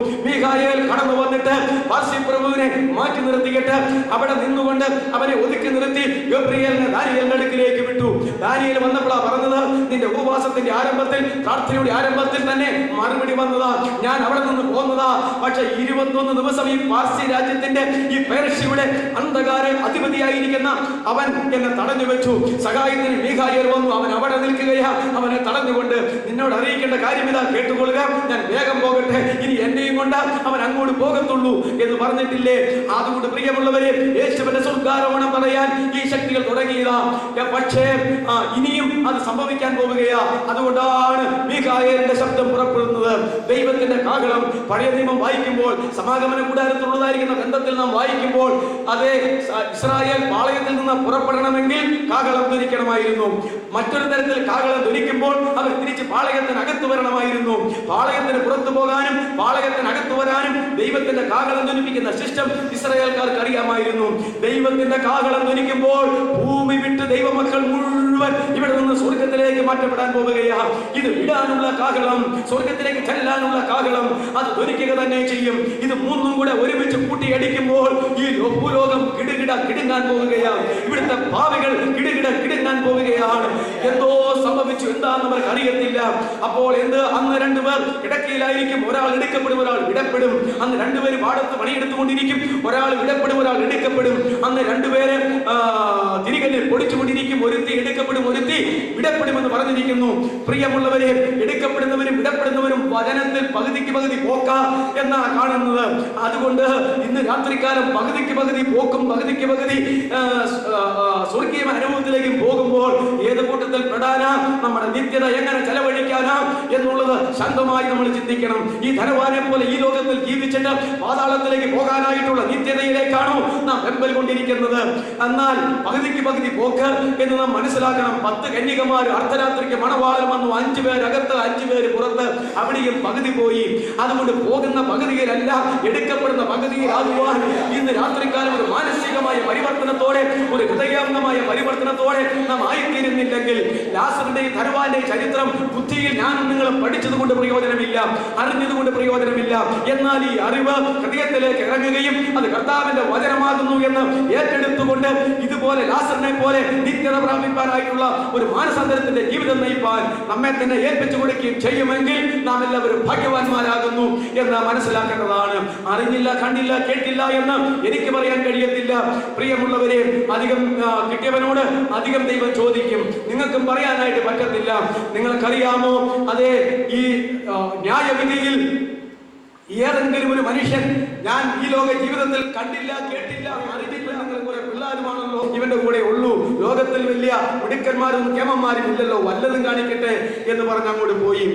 മീഖായേൽ കടന്നു വന്നിട്ട് പാർസി പ്രഭുവിനെ മാറ്റി നിർത്തിയിട്ട് അവിടെ നിന്നുകൊണ്ട് അവനെ ഒതുക്കി നിർത്തി ഗബ്രിയേലിനെ ദാനിയേലിന്റെ അടുക്കിലേക്ക് വിട്ടു. ദാനിയേൽ വന്നപ്പോഴാ പറഞ്ഞത്, നിന്റെ ഉപവാസത്തിന്റെ ആരംഭത്തിൽ, പ്രാർത്ഥനയുടെ ആരംഭത്തിൽ തന്നെ മറുപടി വന്നതാ, ഞാൻ അവിടെ നിന്ന് പോന്നതാ. പക്ഷെ 21 ദിവസം ഈ പാർസി രാജ്യത്തിന്റെ, ഈ പേർഷ്യയുടെ അന്ധകാര അധിപതിയായിരിക്കുന്ന അവൻ എന്നെ തടഞ്ഞു വെച്ചു. സഹായത്തിന് മീഖായേൽ വന്നു. അവൻ അവിടെ നിൽക്കുകയാ. അവനെ തടഞ്ഞുകൊണ്ട്, നിന്നോട് അറിയിക്കേണ്ട കാര്യം ഇതാ, കേട്ടുകൊള്ളുക, ഞാൻ വേഗം പോകട്ടെ, ഇനി എന്നെയും കൊണ്ട് അവൻ അങ്ങോട്ട് പോകത്തുള്ളൂ എന്ന് പറഞ്ഞിട്ടില്ലേ? അതുകൊണ്ട് പ്രിയമുള്ളവരെ, യേശുവിന്റെ സ്വർഗ്ഗാരോഹണം പറയാൻ ഈ ശക്തികൾ തുടങ്ങിയതാ. പക്ഷേ ഇനിയും അത് സംഭവിക്കാൻ പോവുകയാ. അതുകൊണ്ടാണ് മീഖായേലിന്റെ ശബ്ദം പുറപ്പെടുന്നത്. ദൈവത്തിന്റെ കാഹളം പഴയ നിയമം വായിക്കുമ്പോൾ, സമാഗമന കൂടാരത്തിലുള്ളതായിരിക്കുന്ന ബന്ധത്തിൽ നാം വായിക്കുമ്പോൾ, അതേ ഇസ്രായേൽ പാളയത്തിൽ നിന്ന് പുറപ്പെടണമെങ്കിൽ കാഹളം ധരിക്കണമായിരുന്നു. മറ്റൊരു തരത്തിൽ കാഹളം ധരിക്കുമ്പോൾ അവർ തിരിച്ച് പാളയത്തിനകത്ത് വരണമായിരുന്നു. പാളയത്തിന് പുറത്തു പോകാനും പാളയത്തിനകത്ത് വരാനും ദൈവത്തിന്റെ കാഹളം ധ്വനിപ്പിക്കുന്ന സിസ്റ്റം ഇസ്രായേൽക്കാർക്ക് അറിയാമായിരുന്നു. ദൈവത്തിന്റെ കാഹളം ധ്വനിക്കുമ്പോൾ ഭൂമി വിട്ട് ദൈവമക്കൾ മുഴുവൻ ഇവിടെ നിന്ന് സ്വർഗത്തിലേക്ക് മാറ്റപ്പെടാൻ പോവുകയാ. ഇത് വിടാനുള്ള കാഹളം, സ്വർഗത്തിലേക്ക് ചെല്ലാനുള്ള കാഹളം, അത് ധ്വനിക്കുക തന്നെ ചെയ്യും. ഇത് മൂന്നും കൂടെ ഒരുമിച്ച് കൂട്ടിയടിക്കുമ്പോൾ ഈ ഭൂലോകം കിടുകിട കിടുങ്ങാൻ പോവുകയാണ്. ഇവിടുത്തെ പാവികൾ കിടുകിട കിടുങ്ങാൻ പോവുകയാണ്. എന്തോ സംഭവിച്ചു, എന്താന്ന് അവർക്ക് അറിയത്തില്ല. അപ്പോൾ എന്ത്, അന്ന് രണ്ടുപേർ കിടക്കയിലായിരിക്കും, ഒരാൾ എടുക്കപ്പെടും, ഒരാൾ വിടപ്പെടും. അന്ന് രണ്ടുപേര് പാടത്ത് പണിയെടുത്തുകൊണ്ടിരിക്കും, ഒരാൾ വിടപ്പെടും, ഒരാൾ എടുക്കപ്പെടും. അന്ന് രണ്ടുപേര് തിരികല്ലിൽ പൊടിച്ചുകൊണ്ടിരിക്കും, ഒരുത്തി എടുക്കപ്പെടും, ഒരുത്തി വിടപ്പെടുമെന്ന് പറഞ്ഞിരിക്കുന്നു. പ്രിയമുള്ളവരെ, എടുക്കപ്പെടുന്നവരും വിടപ്പെടുന്നവരും വചനത്തിൽ പകുതിക്ക് പകുതി പോക്ക എന്നാണ് കാണുന്നത്. അതുകൊണ്ട് ഇന്ന് രാത്രികാലം പകുതിക്ക് പകുതി പോക്കും പകുതിക്ക് പകുതി സ്വർഗീയ അനുഭവത്തിലേക്കും പോകുമ്പോൾ ഏത് കൂട്ടത്തിൽ പെടാനാ, നമ്മുടെ നിത്യത എങ്ങനെ ചെലവഴിക്കാനാ എന്നുള്ളത് ശാന്തമായി നമ്മൾ ചിന്തിക്കണം. ഈ ധനവാനെ പോലെ ഈ ലോകത്തിൽ ജീവിച്ചിട്ട് പാതാളത്തിലേക്ക് പോകാനായിട്ടുള്ള നിത്യതയിലേക്കാണോ നാം വെമ്പൽ കൊണ്ടിരിക്കുന്നത്? എന്നാൽ പകുതിക്ക് പകുതി പോക്ക് എന്ന് നാം മനസ്സിലാക്കണം. 10 കന്യകമാർ അർദ്ധരാത്രിക്ക് മണവാളൻ വന്നു, 5 പേരകത്ത് 5 പേര് പുറത്ത്, അവിടെയും പകുതി പോയി. അതുകൊണ്ട് പോകുന്ന പകുതിയിലല്ല, എടുക്കപ്പെടുന്ന പകുതിയിലാകുവാൻ ഇന്ന് രാത്രിക്കാലം ഒരു മാനസികമായ പരിവർത്തനത്തോടെ, ഒരു ഹൃദയാംഗമായ പരിവർത്തനത്തോടെ നാം ആയിത്തീരുന്നില്ലെങ്കിൽ ലാസറിന്റെ ധനവാന്റെ ചരിത്രം ബുദ്ധിയിൽ ഞാനും നിങ്ങളും പഠിച്ചതുകൊണ്ട് പ്രയോജനമില്ല, അറിഞ്ഞതുകൊണ്ട് പ്രയോജനമില്ല. എന്നാൽ ഈ അറിവ് ഹൃദയത്തിലേക്ക് ഇറങ്ങുകയും അത് കർത്താവിന്റെ വചനമാകുന്നു എന്ന് ഏറ്റെടുത്തുകൊണ്ട് ഇതുപോലെ ലാസറിനെ പോലെ നിത്യത പ്രാപിപ്പാനായിട്ടുള്ള ഒരു മാനസാന്തരത്തിന്റെ ജീവിതം നയിപ്പാൻ നമ്മെ തന്നെ ഏൽപ്പിച്ചു കൊടുക്കുകയും ചെയ്യുമെങ്കിൽ നാം എല്ലാവരും ഭാഗ്യവാന്മാരാകുന്നു എന്ന് മനസ്സിലാക്കേണ്ടതാണ്. അറിഞ്ഞില്ല, കണ്ടില്ല, കേട്ടില്ല എന്ന് എനിക്ക് പറയാൻ കഴിയത്തില്ല. പ്രിയമുള്ളവരെ, അധികം കിട്ടിയവനോട് അധികം ദൈവം ചോദിക്കും. നിങ്ങൾക്കും പറയാനായിട്ട് പറ്റത്തില്ല. നിങ്ങൾക്കറിയാമോ, അതേ ഈ ന്യായവിധിയിൽ ഏതെങ്കിലും ഒരു മനുഷ്യൻ ഞാൻ ഈ ലോക ജീവിതത്തിൽ കണ്ടില്ല, കേട്ടില്ല, അറിഞ്ഞില്ല, നിങ്ങൾ കുറെ പിള്ളേരുമാണല്ലോ ഇവന്റെ കൂടെ ഉള്ളൂ, ലോകത്തിൽ വലിയ മിടുക്കന്മാരും കേമന്മാരും ഇല്ലല്ലോ, വല്ലതും കാണിക്കട്ടെ എന്ന് പറഞ്ഞ് അങ്ങോട്ട് പോയി.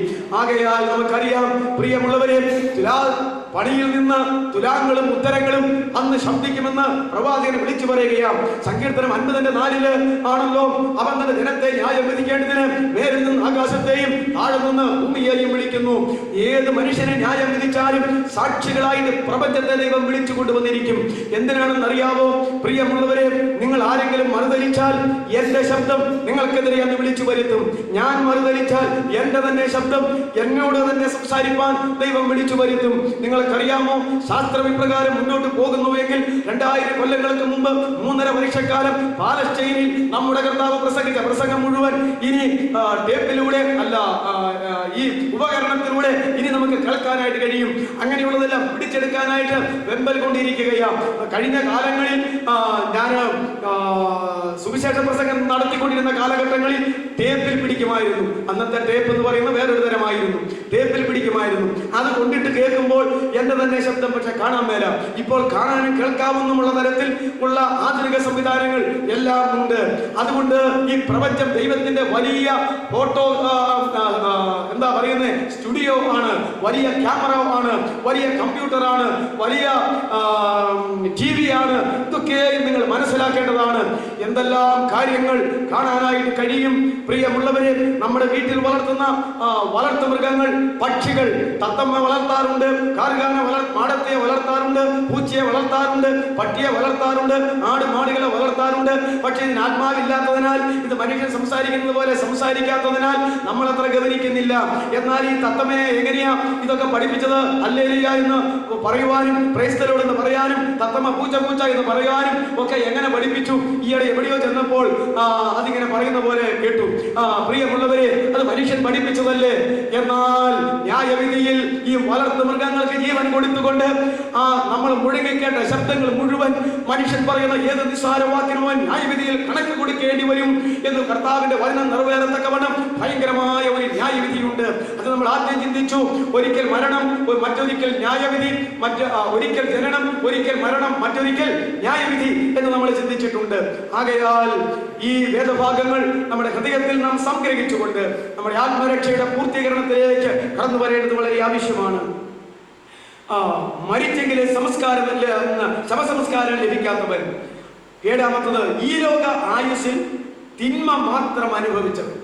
ആകയാൽ നമുക്കറിയാം പ്രിയമുള്ളവരെ, പണിയിൽ നിന്ന് തുലാങ്ങളും ഉത്തരങ്ങളും അന്ന് ശബ്ദിക്കുമെന്ന് പ്രവാചകൻ വിളിച്ചു പറയുകയാണ്. സങ്കീർത്തനം 50:4 ആണല്ലോ, അവൻ തന്റെ ജനത്തെ ന്യായം വിധിക്കേണ്ടതിന് മേലിൽ നിന്ന് ആകാശത്തെയും താഴെ നിന്ന് ഭൂമിയെയും വിളിക്കുന്നു. ഏത് മനുഷ്യനെ ന്യായം വിധിച്ചാലും സാക്ഷികളായിട്ട് പ്രപഞ്ചത്തെ ദൈവം വിളിച്ചു കൊണ്ടുവന്നിരിക്കും. എന്തിനാണെന്ന് അറിയാവോ പ്രിയമുള്ളവരെ? നിങ്ങൾ ആരെങ്കിലും മറുതലിച്ചാൽ എന്റെ ശബ്ദം നിങ്ങൾക്കെതിരെ അന്ന് വിളിച്ചു വരുത്തും. ഞാൻ മറുതലിച്ചാൽ എന്റെ തന്നെ ശബ്ദം എന്നോട് തന്നെ സംസാരിപ്പാൻ ദൈവം വിളിച്ചു വരുത്തും. നിങ്ങൾക്കറിയാമോ, ശാസ്ത്രവിപ്രകാരം മുന്നോട്ട് പോകുന്നുവെങ്കിൽ 2000 കൊല്ലങ്ങൾക്ക് മുമ്പ് 3.5 വർഷക്കാലം പാലസ്തീനിൽ നമ്മുടെ കർത്താവ് പ്രസംഗിച്ച പ്രസംഗം മുഴുവൻ ഇനി ടേപ്പിലൂടെ അല്ല, ഈ ഉപകരണത്തിലൂടെ ഇനി നമുക്ക് കേൾക്കാനായിട്ട് കഴിയും. അങ്ങനെയുള്ളതെല്ലാം പിടിച്ചെടുക്കാനായിട്ട് വെമ്പൽ കൊണ്ടിരിക്കുകയാണ്. കഴിഞ്ഞ കാലങ്ങളിൽ ഞാൻ സുവിശേഷ പ്രസംഗം നടത്തിക്കൊണ്ടിരുന്ന കാലഘട്ടങ്ങളിൽ ടേപ്പിൽ പിടിക്കുമായിരുന്നു. അന്നത്തെ ടേപ്പ് എന്ന് പറയുന്നത് വേറൊരു തരമായിരുന്നു. ടേപ്പിൽ പിടിക്കുമായിരുന്നു. അത് കൊണ്ടിട്ട് കേൾക്കുമ്പോൾ എന്റെ തന്നെ ശബ്ദം പക്ഷെ കാണാൻ മേല. ഇപ്പോൾ കാണാനും കേൾക്കാവുന്നതുമുള്ള തരത്തിൽ ഉള്ള ആധുനിക സംവിധാനങ്ങൾ എല്ലാം ഉണ്ട്. അതുകൊണ്ട് ഈ പ്രപഞ്ചം ദൈവത്തിന്റെ വലിയ ഫോട്ടോ എന്താ പറയുന്നത്, സ്റ്റുഡിയോ ആണ്, വലിയ ക്യാമറ ആണ്, വലിയ കമ്പ്യൂട്ടർ ആണ്, വലിയ TV ആണ്. ഇതൊക്കെ നിങ്ങൾ മനസ്സിലാക്കേണ്ടതാണ്. എന്തെല്ലാം കാര്യങ്ങൾ കാണാനായിട്ട് കഴിയും. പ്രിയമുള്ളവരെ, നമ്മുടെ വീട്ടിൽ വളർത്തുന്ന വളർത്തു മൃഗങ്ങൾ, പക്ഷികൾ, തത്തമ്മ വളർത്താറുണ്ട്, കാർഗാന മാടത്തെ വളർത്താറുണ്ട്, പൂച്ചയെ വളർത്താറുണ്ട്, പട്ടിയെ വളർത്താറുണ്ട്, ആടുമാടുകളെ വളർത്താറുണ്ട്. പക്ഷെ ഇതിന് ആത്മാവില്ലാത്തതിനാൽ, ഇത് മനുഷ്യൻ സംസാരിക്കുന്നത് പോലെ സംസാരിക്കാത്തതിനാൽ നമ്മൾ അത്ര ഗവനിക്കുന്നില്ല. എന്നാൽ ഈ തത്തമ്മയെ എങ്ങനെയാ ഇതൊക്കെ പഠിപ്പിച്ചത്? ഹല്ലേലൂയ എന്ന് പറയുവാനും, പ്രൈസ് ദി ലോർഡ് എന്ന് പറയാനും, തത്തമ്മ പൂച്ച പൂച്ച എന്ന് പറയാനും ഒക്കെ എങ്ങനെ പഠിപ്പിച്ചു? ഈയിടെ എവിടെയോ ചെന്നപ്പോൾ അതിങ്ങനെ പറയുന്ന പോലെ കേട്ടു. പ്രിയമുള്ളവരെ, അത് മനുഷ്യൻ പഠിപ്പിച്ചതല്ലേ. എന്നാൽ ന്യായവിധിയിൽ ഈ വളർത്തു മൃഗങ്ങൾക്ക് ജീവൻ കൊടുത്തുകൊണ്ട് നമ്മൾ മുഴങ്ങിക്കേണ്ട ശബ്ദങ്ങൾ മുഴുവൻ മനുഷ്യൻ പറയുന്ന ഏത് നിസ്സാര വാക്കിനും ന്യായവിധിയിൽ കണക്ക് കൊടുക്കേണ്ടി വരും എന്ന് കർത്താവിന്റെ വചനം നിറവേറത്തക്കവണ്ണം ഭയങ്കരമായ ഒരു ന്യായവിധിയുണ്ട്. അത് നമ്മൾ ആദ്യം ചിന്തിച്ചു. ഒരിക്കൽ മരണം, മറ്റൊരിക്കൽ ന്യായവിധി, ഒരിക്കൽ ജനനം, ഒരിക്കൽ മരണം, മറ്റൊരിക്കൽ ന്യായവിധി എന്ന് നമ്മൾ ചിന്തിച്ചിട്ടുണ്ട്. ആകയാൽ ഈ വേദഭാഗങ്ങൾ നമ്മുടെ ഹൃദയത്തിൽ നാം സംഗ്രഹിച്ചുകൊണ്ട് നമ്മുടെ ആത്മരക്ഷയുടെ പൂർത്തീകരണത്തിലേക്ക് കടന്നു വരേണ്ടത് വളരെ ആവശ്യമാണ്. മരിച്ചെങ്കിലെ ശവസംസ്കാരം ലഭിക്കാത്തവൻ. ഏഴാമത്തത്, ഈ ലോക ആയുസ്സിൽ തിന്മ മാത്രം അനുഭവിച്ചവൻ.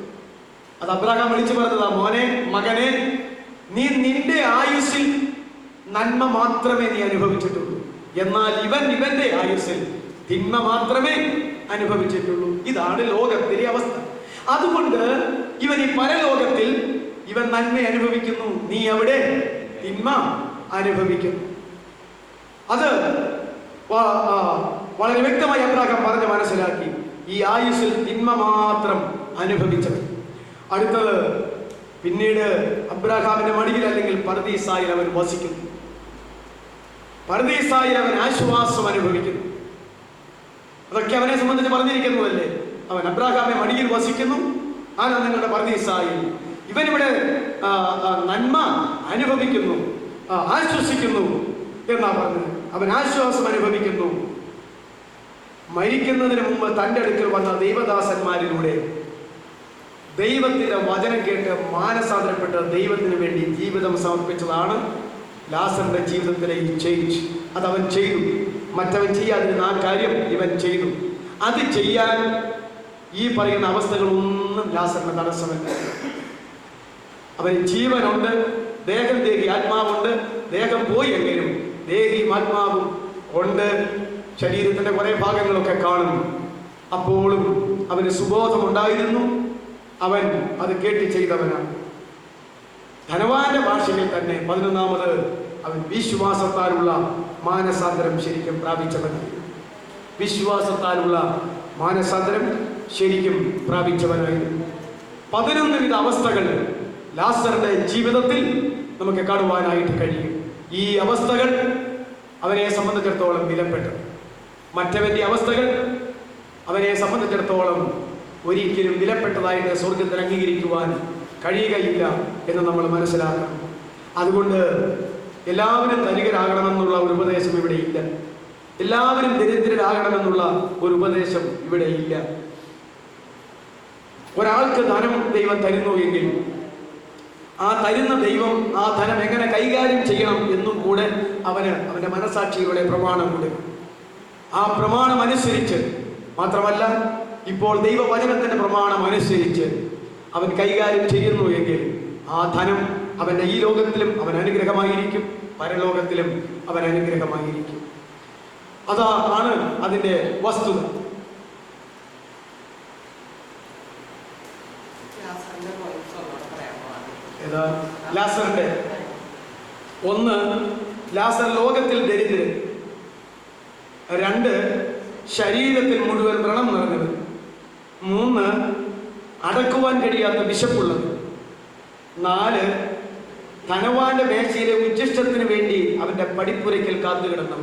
അത് അബ്രഹാം വിളിച്ചു പറഞ്ഞതാ, മോനെ, മകനെ, നീ നിന്റെ ആയുസ്സിൽ നന്മ മാത്രമേ നീ അനുഭവിച്ചിട്ടുള്ളൂ. എന്നാൽ ഇവന്റെ ആയുസ്സിൽ തിന്മ മാത്രമേ അനുഭവിച്ചിട്ടുള്ളൂ. ഇതാണ് ലോകത്തിലെ അവസ്ഥ. അതുകൊണ്ട് ഇവൻ ഈ പരലോകത്തിൽ ഇവൻ നന്മ അനുഭവിക്കുന്നു, നീ അവിടെ തിന്മ അനുഭവിക്കുന്നു. അത് വളരെ വ്യക്തമായി അബ്രഹാം പറഞ്ഞ് മനസ്സിലാക്കി. ഈ ആയുസ്സിൽ തിന്മ മാത്രം അനുഭവിച്ചത്. അടുത്തത്, പിന്നീട് അബ്രഹാമിന്റെ മടിയിൽ അല്ലെങ്കിൽ പർദീസായിൽ അവൻ വസിക്കുന്നു. പർദീസായിൽ അവൻ ആശ്വാസം അനുഭവിക്കുന്നു. അതൊക്കെ അവനെ സംബന്ധിച്ച് പറഞ്ഞിരിക്കുന്നതല്ലേ. അവൻ അബ്രഹാമിന്റെ മടിയിൽ വസിക്കുന്നു, നിങ്ങളുടെ പർദീസായിൽ. ഇവനിവിടെ നന്മ അനുഭവിക്കുന്നു, ആശ്വസിക്കുന്നു എന്നാ പറഞ്ഞത്. അവൻ ആശ്വാസം അനുഭവിക്കുന്നു. മരിക്കുന്നതിന് മുമ്പ് തൻ്റെ അടുക്കൽ വന്ന ദൈവദാസന്മാരിലൂടെ ദൈവത്തിന്റെ വചനം കേട്ട് മാനസാന്തരപ്പെട്ട് ദൈവത്തിന് വേണ്ടി ജീവിതം സമർപ്പിച്ചതാണ് ലാസറിന്റെ ജീവിതത്തിലെ ഈ ചേഞ്ച്. അതവൻ ചെയ്തു. മറ്റവൻ ചെയ്യാതിരുന്ന ആ കാര്യം ഇവൻ ചെയ്തു. അത് ചെയ്യാൻ ഈ പറയുന്ന അവസ്ഥകളൊന്നും ലാസറിന് തടസ്സമല്ല. അവന് ജീവനുണ്ട്, ദേഹം ദേഹി ആത്മാവുണ്ട്. ദേഹം പോയി എങ്കിലും ദേഹിയും ആത്മാവും ഉണ്ട്. ശരീരത്തിന്റെ കുറെ ഭാഗങ്ങളൊക്കെ കാണുന്നു. അപ്പോഴും അവന് സുബോധമുണ്ടായിരുന്നു. അവൻ അത് കേട്ട് ചെയ്തവനാണ്. ധനവാന്റെ ഭാഷയിൽ തന്നെ 11ാമത്, അവൻ വിശ്വാസത്താലുള്ള മാനസാന്തരം ശരിക്കും പ്രാപിച്ചവനായി. വിശ്വാസത്താലുള്ള മാനസാന്തരം ശരിക്കും പ്രാപിച്ചവനായിരുന്നു. 11 വിധ അവസ്ഥകൾ ലാസറിന്റെ ജീവിതത്തിൽ നമുക്ക് കാണുവാനായിട്ട് കഴിയും. ഈ അവസ്ഥകൾ അവനെ സംബന്ധിച്ചിടത്തോളം വിലപ്പെട്ടു. മറ്റവന്റെ അവസ്ഥകൾ അവനെ സംബന്ധിച്ചിടത്തോളം ഒരിക്കലും വിലപ്പെട്ടതായിട്ട് സ്വർഗത്തിൽ അംഗീകരിക്കുവാൻ കഴിയുകയില്ല എന്ന് നമ്മൾ മനസ്സിലാക്കണം. അതുകൊണ്ട് എല്ലാവരും ധനികരാകണമെന്നുള്ള ഒരു ഉപദേശം ഇവിടെ ഇല്ല. എല്ലാവരും ദരിദ്രരാകണമെന്നുള്ള ഒരു ഉപദേശം ഇവിടെ ഇല്ല. ഒരാൾക്ക് ധനം ദൈവം തരുന്നു എങ്കിൽ ആ തരുന്ന ദൈവം ആ ധനം എങ്ങനെ കൈകാര്യം ചെയ്യണം എന്നും കൂടെ അവന്റെ മനസാക്ഷിയുടെ പ്രമാണം കൊടുക്കും. ആ പ്രമാണം അനുസരിച്ച് മാത്രമല്ല, ഇപ്പോൾ ദൈവവചനത്തിന്റെ പ്രമാണം അനുസരിച്ച് അവൻ കൈകാര്യം ചെയ്യുന്നു എങ്കിൽ ആ ധനം അവന്റെ ഈ ലോകത്തിലും അവൻ അനുഗ്രഹമായിരിക്കും, പരലോകത്തിലും അവൻ അനുഗ്രഹമായിരിക്കും. അതാണ് അതിന്റെ വസ്തുത. ലാസറിന്റെ 1, ലാസർ ലോകത്തിൽ ദരിദ്രൻ. 2, ശരീരത്തിൽ മുഴുവൻ വ്രണം നിറഞ്ഞത്. 3, അടക്കുവാൻ കഴിയാത്ത വിശപ്പുള്ളത്. 4, ധനവാന്റെ മേശയിലെ ഉച്ഛിഷ്ടത്തിന് വേണ്ടി അവന്റെ പടിപ്പുരയ്ക്കൽ കാത്തുകിടന്നു.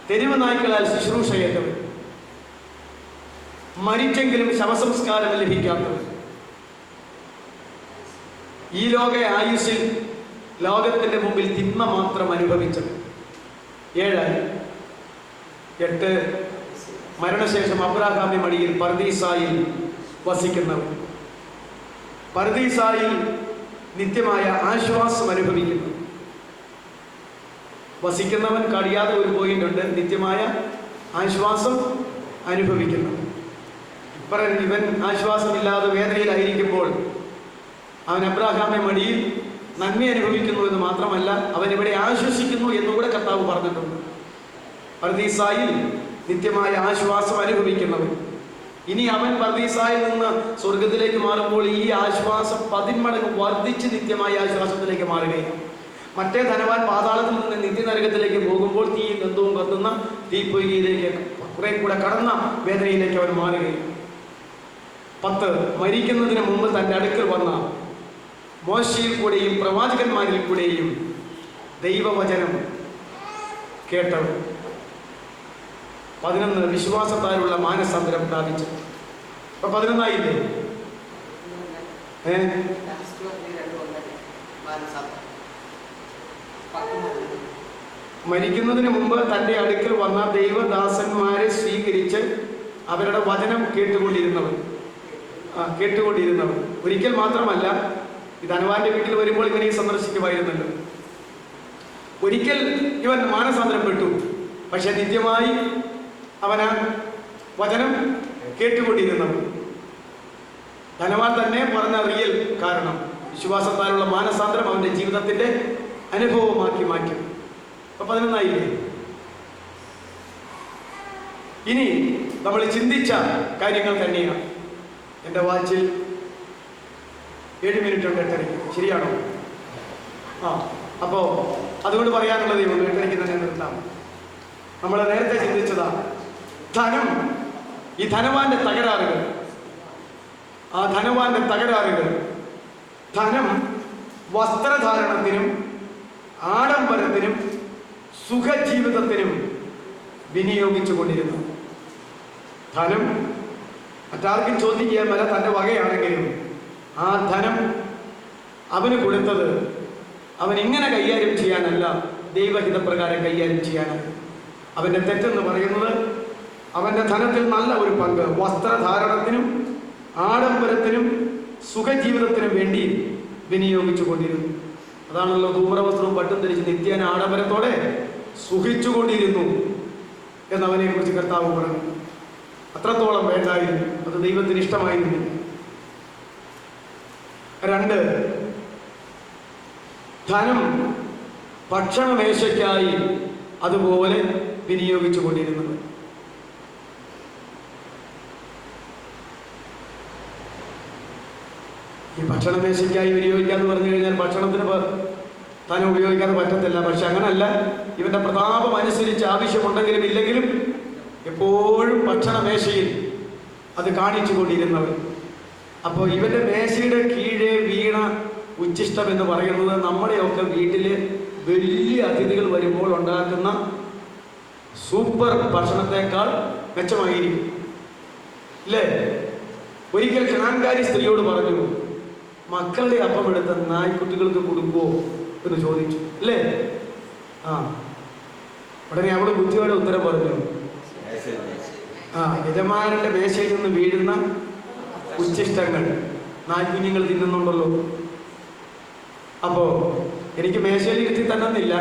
തെരുവ് നായ്ക്കളാൽ ശുശ്രൂഷയേറ്റവൻ. മരിച്ചെങ്കിലും ശവസംസ്കാരം ലഭിക്കാത്തവൻ. ഈ ലോക ആയുസ്സിൽ ലോകത്തിന്റെ മുമ്പിൽ തിന്മ മാത്രം അനുഭവിച്ചവൻ. 7, 8, മരണശേഷം അബ്രഹാമിന്റെ മടിയിൽ പർദീസായിൽ വസിക്കുന്നവൻ. പർദീസായിൽ നിത്യമായ ആശ്വാസം അനുഭവിക്കുന്നു. വസിക്കുന്നവൻ കഴിയാതെ ഒരു പോയിന്റ് ഉണ്ട്, നിത്യമായ ആശ്വാസം അനുഭവിക്കുന്നു. ഇവൻ ആശ്വാസമില്ലാതെ വേദനയിലായിരിക്കുമ്പോൾ അവൻ അബ്രഹാമിന്റെ മടിയിൽ നന്മ അനുഭവിക്കുന്നു എന്ന് മാത്രമല്ല, അവൻ ഇവിടെ ആശ്വസിക്കുന്നു എന്നുകൂടെ കർത്താവ് പറഞ്ഞിട്ടുണ്ട്. പർദീസായിൽ നിത്യമായ ആശ്വാസം അനുഭവിക്കുന്നവൻ. ഇനി അവൻ പർദീസായിൽ നിന്ന് സ്വർഗത്തിലേക്ക് മാറുമ്പോൾ ഈ ആശ്വാസം 10 മടങ്ങ് വർദ്ധിച്ച് നിത്യമായ ആശ്വാസത്തിലേക്ക് മാറുകയാണ്. മറ്റേ ധനവാൻ പാതാളത്തിൽ നിന്ന് നിത്യനരകത്തിലേക്ക് പോകുമ്പോൾ തീയും ഗന്ധവും കത്തുന്ന തീപ്പൊയ്കയിലേക്ക് കുറെ കൂടെ കടന്ന വേദനയിലേക്ക് അവൻ മാറുകയാണ്. 10 മരിക്കുന്നതിന് മുമ്പ് തൻ്റെ അടുക്കൽ വന്ന മോശയിൽ കൂടെയും പ്രവാചകന്മാരിൽ കൂടെയും ദൈവവചനം കേട്ടവൻ. 11 വിശ്വാസത്താലുള്ള മാനസാന്തരം പ്രാപിച്ചു. അപ്പൊ 11 ആയില്ലേ? മരിക്കുന്നതിന് മുമ്പ് തൻ്റെ അടുക്കൽ വന്ന ദൈവദാസന്മാരെ സ്വീകരിച്ച് അവരുടെ വചനം കേട്ടുകൊണ്ടിരുന്നവൻ. ഒരിക്കൽ മാത്രമല്ല, ഈ ധനവാന്റെ വീട്ടിൽ വരുമ്പോൾ ഇവനെ സന്ദർശിക്കുമായിരുന്നല്ലോ. ഒരിക്കൽ ഇവൻ മാനസാന്തരപ്പെട്ടു. പക്ഷെ നിത്യമായി അവന് വചനം കേട്ടുകൊണ്ടിരുന്നവൻ. ധനവാൻ തന്നെ പറഞ്ഞ റിയൽ കാരണം വിശ്വാസത്താലുള്ള മാനസാന്തരം അവന്റെ ജീവിതത്തിന്റെ അനുഭവമാക്കി മാറ്റി. അപ്പൊ 11 ആയില്ലേ? ഇനി നമ്മൾ ചിന്തിച്ച കാര്യങ്ങൾ തന്നെയാണ്. എൻ്റെ വാച്ചിൽ 7 മിനിറ്റ് ഉണ്ട് 8:30. ശരിയാണോ? അപ്പോ അതുകൊണ്ട് പറയാനുള്ളത് 8:30 തന്നെ നിർത്താം. നമ്മൾ നേരത്തെ ചിന്തിച്ചതാ ധനം, ഈ ധനവാന്റെ തകരാറുകൾ. ധനം വസ്ത്രധാരണത്തിനും ആഡംബരത്തിനും സുഖജീവിതത്തിനും വിനിയോഗിച്ചു കൊണ്ടിരുന്നു. ധനം മറ്റാർക്കും ചോദിക്കാൻ വല്ല തൻ്റെ വകയാണെങ്കിലും ആ ധനം അവന് കൊടുത്തത് അവൻ ഇങ്ങനെ കൈകാര്യം ചെയ്യാനല്ല, ദൈവഹിതപ്രകാരം കൈകാര്യം ചെയ്യാനല്ല. അവൻ്റെ തെറ്റെന്ന് പറയുന്നത് അവൻ്റെ ധനത്തിൽ നല്ല ഒരു പങ്ക് വസ്ത്രധാരണത്തിനും ആഡംബരത്തിനും സുഖജീവിതത്തിനും വേണ്ടി വിനിയോഗിച്ചു കൊണ്ടിരുന്നു. അതാണല്ലോ ധൂമ്രവസ്ത്രവും പട്ടും ധരിച്ച് നിത്യേന ആഡംബരത്തോടെ സുഖിച്ചുകൊണ്ടിരുന്നു എന്നവനെ കുറിച്ച് കർത്താവ് പറഞ്ഞു. അത്രത്തോളം വേണ്ടായിരുന്നു, അത് ദൈവത്തിന് ഇഷ്ടമായിരുന്നു. 2, ധനം ഭക്ഷണമേശയ്ക്കായി അതുപോലെ വിനിയോഗിച്ചു കൊണ്ടിരുന്നത്. ഈ ഭക്ഷണമേശയ്ക്കായി വിനിയോഗിക്കാന്ന് പറഞ്ഞു കഴിഞ്ഞാൽ ഭക്ഷണത്തിന് ധനം ഉപയോഗിക്കാതെ പറ്റത്തില്ല. പക്ഷെ അങ്ങനല്ല, ഇവന്റെ പ്രതാപം അനുസരിച്ച് ആവശ്യമുണ്ടെങ്കിലും ഇല്ലെങ്കിലും എപ്പോഴും ഭക്ഷണമേശയിൽ അത് കാണിച്ചു കൊണ്ടിരുന്നവൻ. അപ്പോൾ ഇവന്റെ മേശയുടെ കീഴെ വീണ ഉച്ഛിഷ്ടം എന്ന് പറയുന്നത് നമ്മുടെയൊക്കെ വീട്ടില് വലിയ അതിഥികൾ വരുമ്പോൾ ഉണ്ടാക്കുന്ന സൂപ്പർ ഭക്ഷണത്തെക്കാൾ മെച്ചമായിരിക്കും, അല്ലേ? ഒരിക്കൽ ക്ഷണാൻകാരി സ്ത്രീയോട് പറഞ്ഞു, മക്കളുടെ അപ്പം എടുത്ത് നായ്ക്കുട്ടികൾക്ക് കൊടുക്കുമോ എന്ന് ചോദിച്ചു, അല്ലേ? ഉടനെ അവള് ബുദ്ധിയോടെ ഉത്തരം പറഞ്ഞു, യജമാനന്റെ മേശയിൽ നിന്ന് വീഴുന്ന ഉച്ഛിഷ്ടങ്ങൾ നായ്ക്കുഞ്ഞുങ്ങൾ തിന്നുന്നുണ്ടല്ലോ. അപ്പോ എനിക്ക് മേശയിൽ ഇരുത്തി തന്നെന്നില്ല,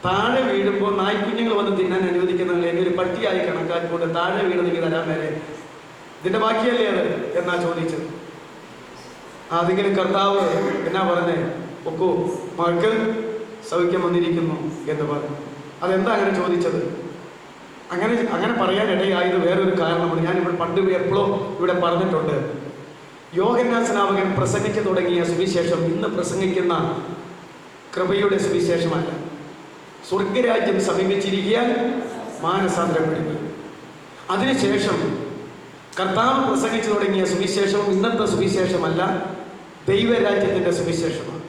താഴെ വീഴുമ്പോൾ നായ്ക്കുഞ്ഞുങ്ങൾ വന്ന് തിന്നാൻ അനുവദിക്കുന്നില്ല, എന്നെ ഒരു പട്ടിയായി കണക്കാക്കിക്കൊണ്ട് താഴെ വീണ് നിങ്ങൾ തരാൻ വരെ ഇതിന്റെ ബാക്കിയല്ലേ അത് എന്നാ ചോദിച്ചത്. അതെങ്കിലും കർത്താവ് എന്നാ പറഞ്ഞേ, ഒക്കോ മകൾക്ക് സൗഖ്യം വന്നിരിക്കുന്നു എന്ന് പറഞ്ഞു. അതെന്താ അങ്ങനെ ചോദിച്ചത്? അങ്ങനെ പറയാൻ ഇടയായത് വേറൊരു കാരണമാണ്. ഞാനിവിടെ പണ്ട് എപ്പോഴും ഇവിടെ പറഞ്ഞിട്ടുണ്ട്. യോഹന്നാൻ സ്നാപകൻ പ്രസംഗിച്ചു തുടങ്ങിയ സുവിശേഷം ഇന്ന് പ്രസംഗിക്കുന്ന കൃപയുടെ സുവിശേഷമല്ല. സ്വർഗരാജ്യം സമീപിച്ചിരിക്കാൻ മാനസാന്തരപ്പെടുന്നു. അതിനുശേഷം കർത്താവ് പ്രസംഗിച്ചു തുടങ്ങിയ സുവിശേഷവും ഇന്നത്തെ സുവിശേഷമല്ല, ദൈവരാജ്യത്തിന്റെ സുവിശേഷമാണ്.